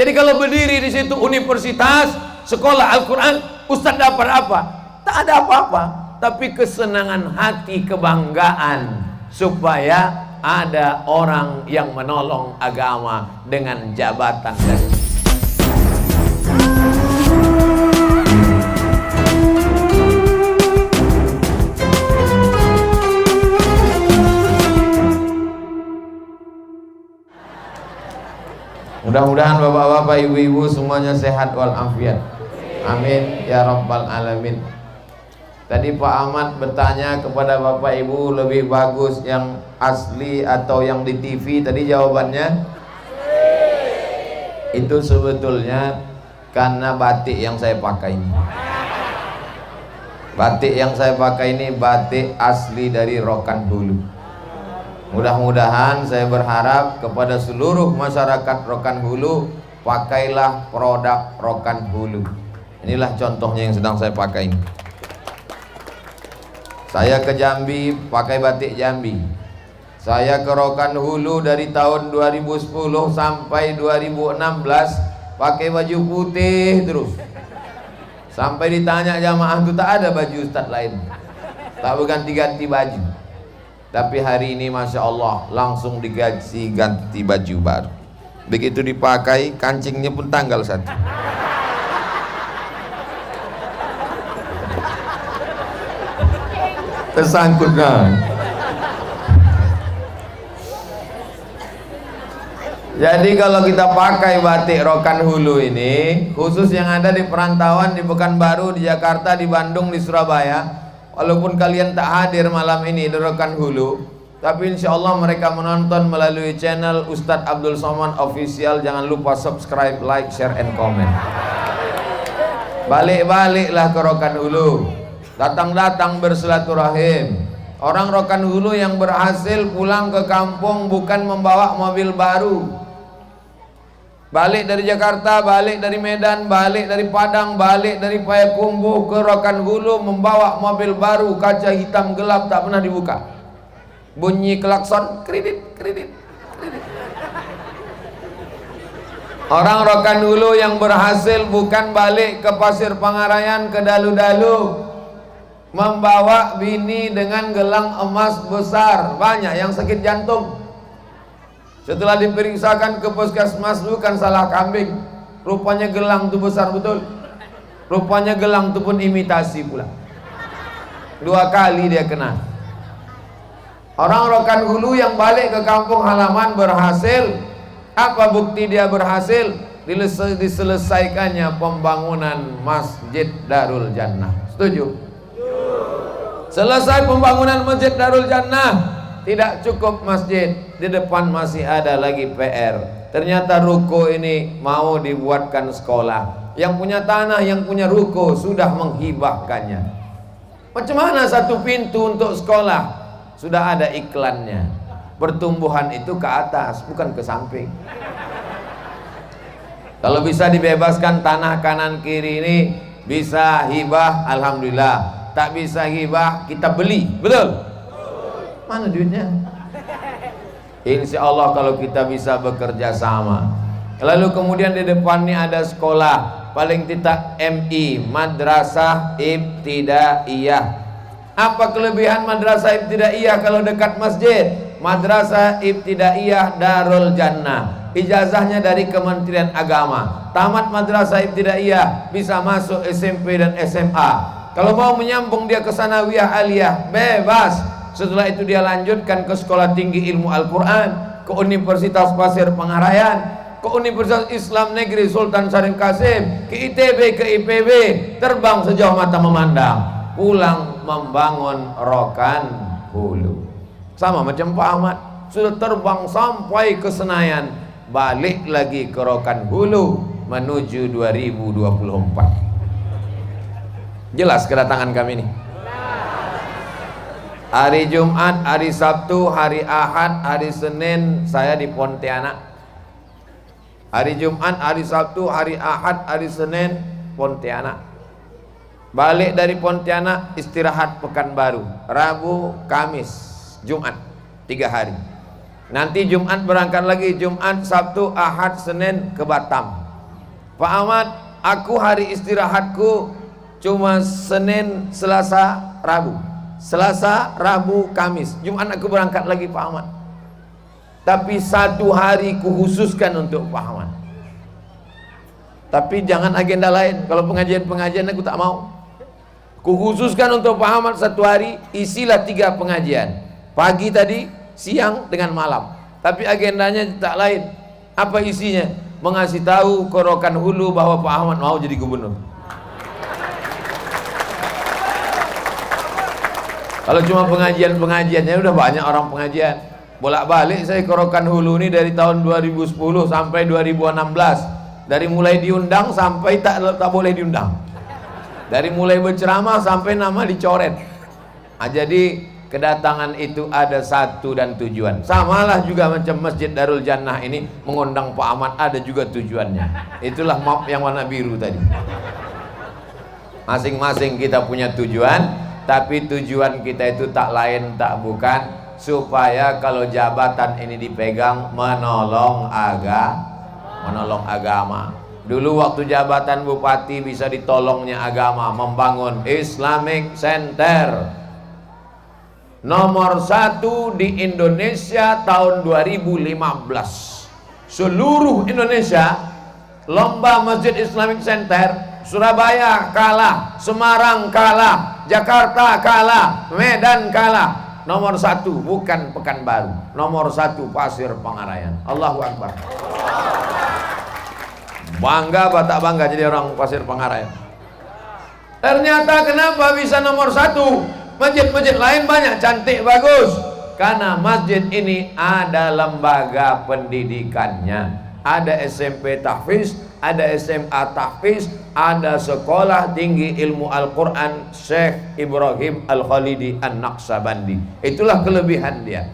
Jadi kalau berdiri di situ universitas, sekolah Al-Quran, ustadz dapat apa? Tak ada apa-apa, tapi kesenangan hati, kebanggaan supaya ada orang yang menolong agama dengan jabatan dan mudah-mudahan bapak-bapak, ibu-ibu semuanya sehat walafiat. Amin ya rabbal alamin. Tadi Pak Ahmad bertanya kepada bapak ibu, lebih bagus yang asli atau yang di TV? Tadi jawabannya itu sebetulnya karena batik yang saya pakai ini. Batik yang saya pakai ini batik asli dari Rokan Hulu. Mudah-mudahan saya berharap kepada seluruh masyarakat Rokan Hulu, pakailah produk Rokan Hulu. Inilah contohnya yang sedang saya pakai ini. Saya ke Jambi pakai batik Jambi. Saya ke Rokan Hulu dari tahun 2010 sampai 2016 pakai baju putih terus. Sampai ditanya jamaah itu tak ada baju ustaz lain, tak berganti-ganti baju. Tapi hari ini Masya Allah langsung ganti baju baru. Begitu dipakai kancingnya pun tanggal 1. Tersangkut kan. Jadi kalau kita pakai batik Rokan Hulu ini, khusus yang ada di perantauan, di Pekanbaru, di Jakarta, di Bandung, di Surabaya, walaupun kalian tak hadir malam ini di Rokan Hulu, tapi insya Allah mereka menonton melalui channel Ustadz Abdul Somad Official. Jangan lupa subscribe, like, share, and comment. Balik-baliklah ke Rokan Hulu, datang-datang bersilaturahim. Orang Rokan Hulu yang berhasil pulang ke kampung bukan membawa mobil baru. Balik dari Jakarta, balik dari Medan, balik dari Padang, balik dari Payakumbuh ke Rokan Hulu membawa mobil baru, kaca hitam gelap tak pernah dibuka. Bunyi klakson, kredit, kredit, kredit. Orang Rokan Hulu yang berhasil bukan balik ke Pasir Pangarayan, ke Dalu-Dalu, membawa bini dengan gelang emas besar. Banyak yang sakit jantung. Setelah diperiksakan ke puskesmas, bukan salah kambing, rupanya gelang itu besar betul. Rupanya gelang itu pun imitasi pula. 2 kali dia kena. Orang Rokan Hulu yang balik ke kampung halaman berhasil. Apa bukti dia berhasil? Diselesaikannya pembangunan Masjid Darul Jannah. Setuju? Selesai pembangunan Masjid Darul Jannah, tidak cukup masjid, di depan masih ada lagi PR. Ternyata ruko ini mau dibuatkan sekolah. Yang punya tanah, yang punya ruko sudah menghibahkannya. Macam mana satu pintu untuk sekolah? Sudah ada iklannya. Pertumbuhan itu ke atas, bukan ke samping. Kalau bisa dibebaskan tanah kanan kiri ini, bisa hibah, alhamdulillah. Tak bisa hibah, kita beli, betul? Mana duitnya? Insya Allah kalau kita bisa bekerja sama. Lalu kemudian di depan ini ada sekolah, paling tidak MI, Madrasah Ibtidaiyah. Apa kelebihan Madrasah Ibtidaiyah kalau dekat masjid? Madrasah Ibtidaiyah Darul Jannah, ijazahnya dari Kementerian Agama. Tamat Madrasah Ibtidaiyah bisa masuk SMP dan SMA. Kalau mau menyambung dia ke sanawiyah aliyah, bebas. Setelah itu dia lanjutkan ke Sekolah Tinggi Ilmu Al-Quran, ke Universitas Pasir Pangarayan, ke Universitas Islam Negeri Sultan Syarif Kasim, ke ITB, ke IPB, terbang sejauh mata memandang, pulang membangun Rokan Hulu. Sama macam Pak Ahmad, sudah terbang sampai ke Senayan, balik lagi ke Rokan Hulu menuju 2024. Jelas kedatangan kami ini. Hari Jumat, hari Sabtu, hari Ahad, hari Senin saya di Pontianak. Hari Jumat, hari Sabtu, hari Ahad, hari Senin Pontianak. Balik dari Pontianak istirahat Pekanbaru. Rabu, Kamis, Jumat, 3 hari. Nanti Jumat berangkat lagi, Jumat, Sabtu, Ahad, Senin ke Batam. Pak Ahmad, aku hari istirahatku cuma Senin, Selasa, Rabu. Selasa, Rabu, Kamis. Jumat aku berangkat lagi Pak Ahmad. Tapi satu hari khususkan untuk Pak Ahmad. Tapi jangan agenda lain. Kalau pengajian-pengajian aku tak mau. Khususkan untuk Pak Ahmad satu hari, isilah 3 pengajian. Pagi tadi, siang dengan malam. Tapi agendanya tak lain. Apa isinya? Mengasih tahu ke Rokan Hulu bahwa Pak Ahmad mau jadi gubernur. Kalau cuma pengajian-pengajiannya udah banyak orang pengajian. Bolak-balik saya ke Rokan Hulu ini dari tahun 2010 sampai 2016. Dari mulai diundang sampai tak boleh diundang. Dari mulai berceramah sampai nama dicoret. Nah, jadi kedatangan itu ada satu dan tujuan. Samalah juga macam Masjid Darul Jannah ini mengundang Pak Ahmad, ada juga tujuannya. Itulah map yang warna biru tadi. Masing-masing kita punya tujuan, tapi tujuan kita itu tak lain tak bukan supaya kalau jabatan ini dipegang menolong agama. Dulu waktu jabatan bupati bisa ditolongnya agama, membangun Islamic Center nomor 1 di Indonesia tahun 2015. Seluruh Indonesia lomba Masjid Islamic Center, Surabaya kalah, Semarang kalah, Jakarta kalah, Medan kalah. Nomor 1 bukan Pekanbaru, nomor 1 Pasir Pengarayan. Allahu Akbar. Bangga apa tak bangga jadi orang Pasir Pengarayan? Ternyata kenapa bisa nomor 1? Masjid-masjid lain banyak cantik bagus. Karena masjid ini ada lembaga pendidikannya. Ada SMP Tahfiz, ada SMA Tahfiz, ada sekolah tinggi ilmu Al-Quran Syekh Ibrahim Al-Khalidi An-Naqsabandi. Itulah kelebihan dia.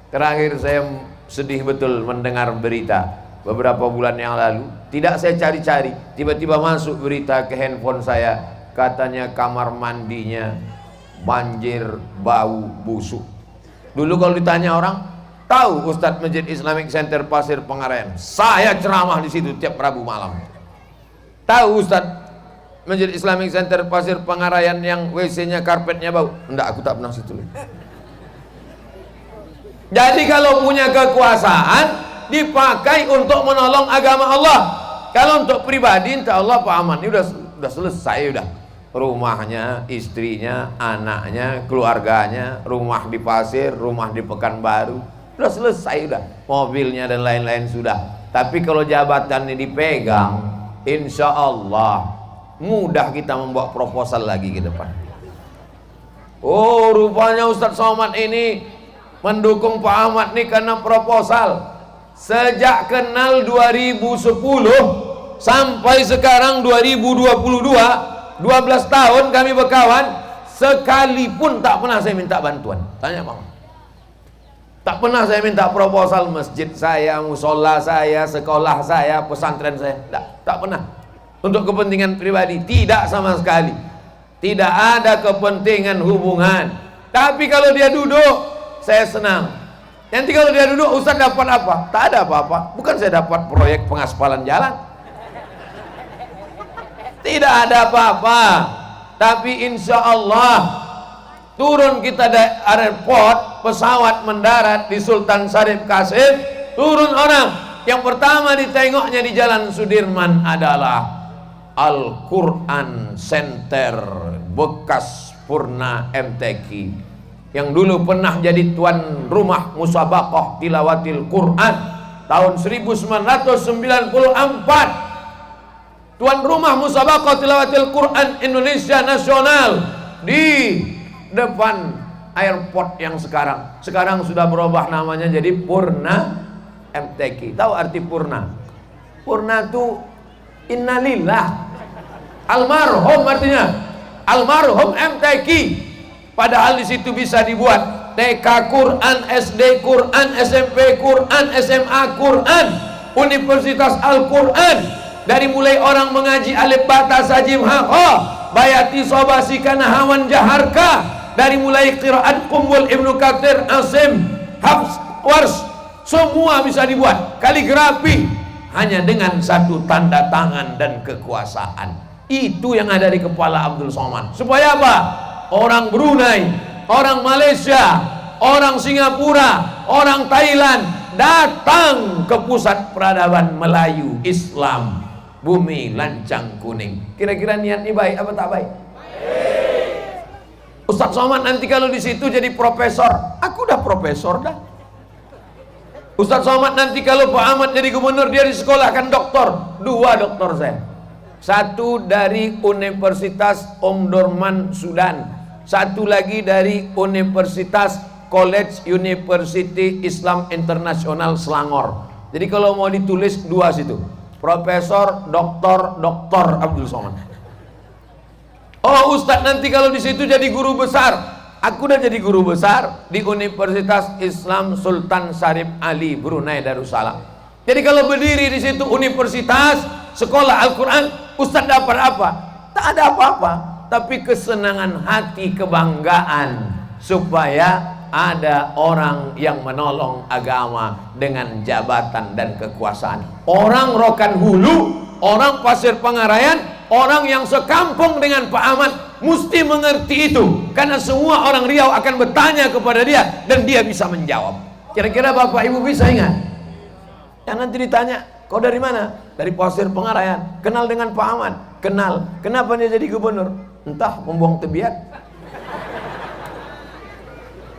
Terakhir saya sedih betul mendengar berita beberapa bulan yang lalu. Tidak saya cari-cari, tiba-tiba masuk berita ke handphone saya. Katanya kamar mandinya banjir bau busuk. Dulu kalau ditanya orang, tahu Ustadz Masjid Islamic Center Pasir Pengarayan, saya ceramah di situ tiap Rabu malam. Tahu Ustadz Masjid Islamic Center Pasir Pengarayan yang WC-nya karpetnya bau? Enggak, aku tak pernah situ. Jadi kalau punya kekuasaan dipakai untuk menolong agama Allah. Kalau untuk pribadi, insya Allah Pak Ahmad ini udah selesai udah. Rumahnya, istrinya, anaknya, keluarganya, rumah di Pasir, rumah di Pekanbaru, udah selesai udah. Mobilnya dan lain-lain sudah. Tapi kalau jabatan ini dipegang, insya Allah mudah kita membuat proposal lagi ke depan. Oh, rupanya Ustadz Somad ini mendukung Pak Ahmad nih karena proposal. Sejak kenal 2010 sampai sekarang 2022, 12 tahun kami berkawan, sekalipun tak pernah saya minta bantuan. Tanya Pak. Tak pernah saya minta proposal masjid saya, musola saya, sekolah saya, pesantren saya. Tak pernah. Untuk kepentingan pribadi, tidak sama sekali. Tidak ada kepentingan hubungan. Tapi kalau dia duduk, saya senang. Nanti kalau dia duduk, Ustaz dapat apa? Tak ada apa-apa. Bukan saya dapat proyek pengaspalan jalan. Tidak ada apa-apa. Tapi insya Allah turun kita dari airport, pesawat mendarat di Sultan Syarif Qasim, turun orang. Yang pertama ditengoknya di Jalan Sudirman adalah Al-Quran Center bekas Purna MTQ, yang dulu pernah jadi tuan rumah musabaqah tilawatil Quran tahun 1994. Tuan rumah musabaqah tilawatil Quran Indonesia Nasional di depan airport yang sekarang sudah berubah namanya jadi Purna MTQ. Tahu arti Purna? Purna itu innalillah, almarhum artinya, almarhum MTQ. Padahal di situ bisa dibuat TK Quran, SD Quran, SMP Quran, SMA Quran, Universitas Al-Quran. Dari mulai orang mengaji alif bata sajim haqa, bayati sobasi kana hawan jaharka, dari mulai qiraat kumbul Ibnu Katsir, Asim, Hafs, Wars, semua bisa dibuat. Kaligrafi, hanya dengan satu tanda tangan dan kekuasaan. Itu yang ada di kepala Abdul Somad. Supaya apa? Orang Brunei, orang Malaysia, orang Singapura, orang Thailand datang ke pusat peradaban Melayu Islam Bumi Lancang Kuning. Kira-kira niatnya baik apa tak baik? Ustadz Somad nanti kalau di situ jadi profesor, aku udah profesor dah. Ustadz Somad nanti kalau Pak Ahmad jadi gubernur, dia disekolahkan doktor, 2 doktor saya. Satu dari Universitas Omdurman Sudan, satu lagi dari Universitas College University Islam Internasional Selangor. Jadi kalau mau ditulis 2 situ, Profesor Doktor Abdul Somad. Oh Ustadz nanti kalau di situ jadi guru besar, aku udah jadi guru besar di Universitas Islam Sultan Syarif Ali Brunei Darussalam. Jadi kalau berdiri di situ universitas sekolah Al-Quran, Ustadz dapat apa? Tak ada apa-apa, tapi kesenangan hati, kebanggaan supaya ada orang yang menolong agama dengan jabatan dan kekuasaan. Orang Rokan Hulu, orang Pasir Pengarayan, orang yang sekampung dengan Pak Ahmad mesti mengerti itu, karena semua orang Riau akan bertanya kepada dia dan dia bisa menjawab. Kira-kira Bapak Ibu bisa ingat? Yang nanti ditanya, kau dari mana? Dari Pasir Pengarayan. Kenal dengan Pak Ahmad? Kenal. Kenapa dia jadi gubernur? Entah, membuang tebiat.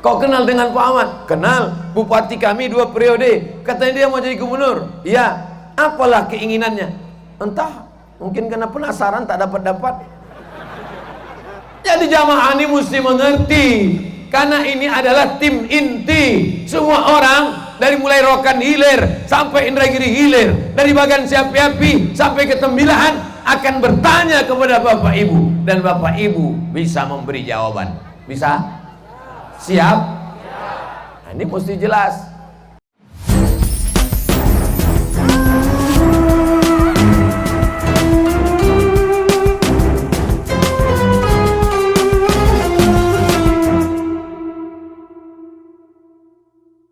Kau kenal dengan Pak Ahmad? Kenal. Bupati kami 2 periode. Katanya dia mau jadi gubernur. Iya. Apalah keinginannya? Entah. Mungkin karena penasaran tak dapat-dapat. Jadi jamaah ini mesti mengerti, karena ini adalah tim inti. Semua orang dari mulai Rokan Hilir sampai Indragiri Hilir, dari Bagan Siapi-api sampai ke Tembilahan akan bertanya kepada Bapak Ibu, dan Bapak Ibu bisa memberi jawaban. Bisa? Siap? Nah, ini mesti jelas.